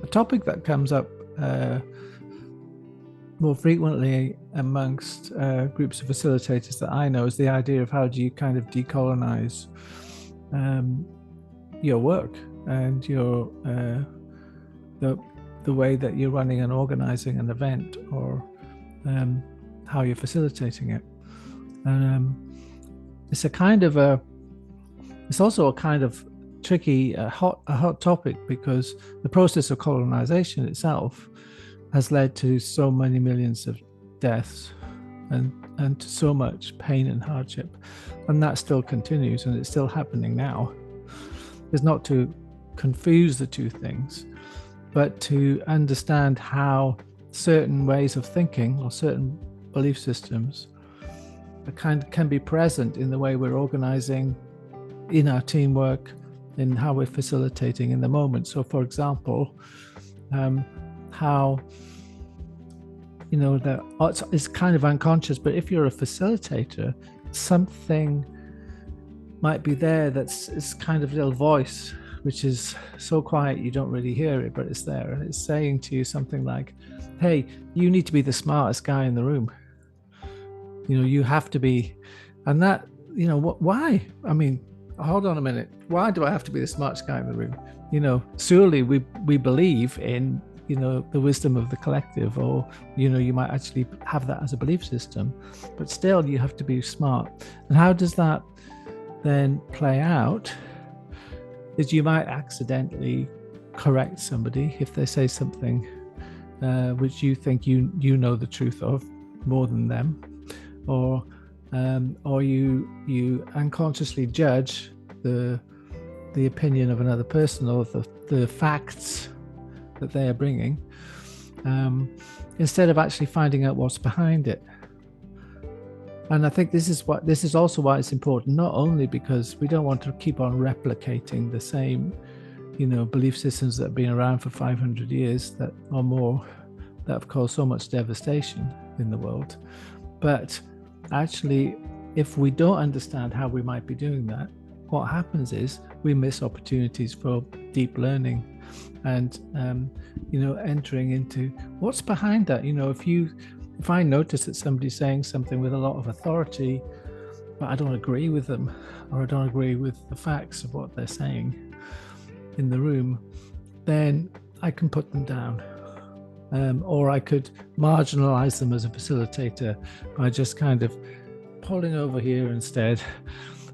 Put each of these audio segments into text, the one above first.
topic that comes up more frequently amongst groups of facilitators that I know is the idea of how do you kind of decolonize your work and your the way that you're running and organizing an event, or how you're facilitating it. And it's also a kind of tricky, a hot topic, because the process of colonization itself has led to so many millions of deaths and to so much pain and hardship, and that still continues, and it's still happening now. It's not to confuse the two things, but to understand how certain ways of thinking or certain belief systems can be present in the way we're organizing, in our teamwork, in how we're facilitating in the moment. So, for example, how, it's kind of unconscious, but if you're a facilitator, something might be there it's kind of a little voice, which is so quiet you don't really hear it, but it's there, and it's saying to you something like, hey, you need to be the smartest guy in the room. You have to be. And that, why? I mean, hold on a minute. Why do I have to be the smartest guy in the room? Surely we believe in, the wisdom of the collective, or, you might actually have that as a belief system, but still you have to be smart. And how does that then play out? Is you might accidentally correct somebody if they say something which you think you know the truth of more than them, or you unconsciously judge the opinion of another person, or the facts that they are bringing, instead of actually finding out what's behind it. And I think this is also why it's important, not only because we don't want to keep on replicating the same, belief systems that have been around for 500 years that or more, that have caused so much devastation in the world, but actually, if we don't understand how we might be doing that, what happens is we miss opportunities for deep learning and entering into what's behind that. If I notice that somebody's saying something with a lot of authority, but I don't agree with them, or I don't agree with the facts of what they're saying in the room, then I can put them down. Or I could marginalize them as a facilitator by just kind of pulling over here instead.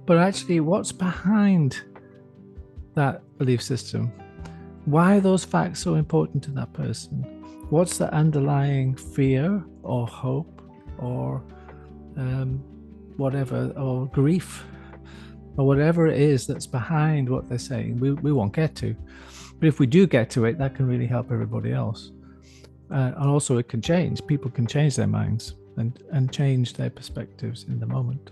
But actually, what's behind that belief system? Why are those facts so important to that person? What's the underlying fear or hope or whatever, or grief, or whatever it is that's behind what they're saying? We won't get to. But if we do get to it, that can really help everybody else. And also it can change. People can change their minds and change their perspectives in the moment.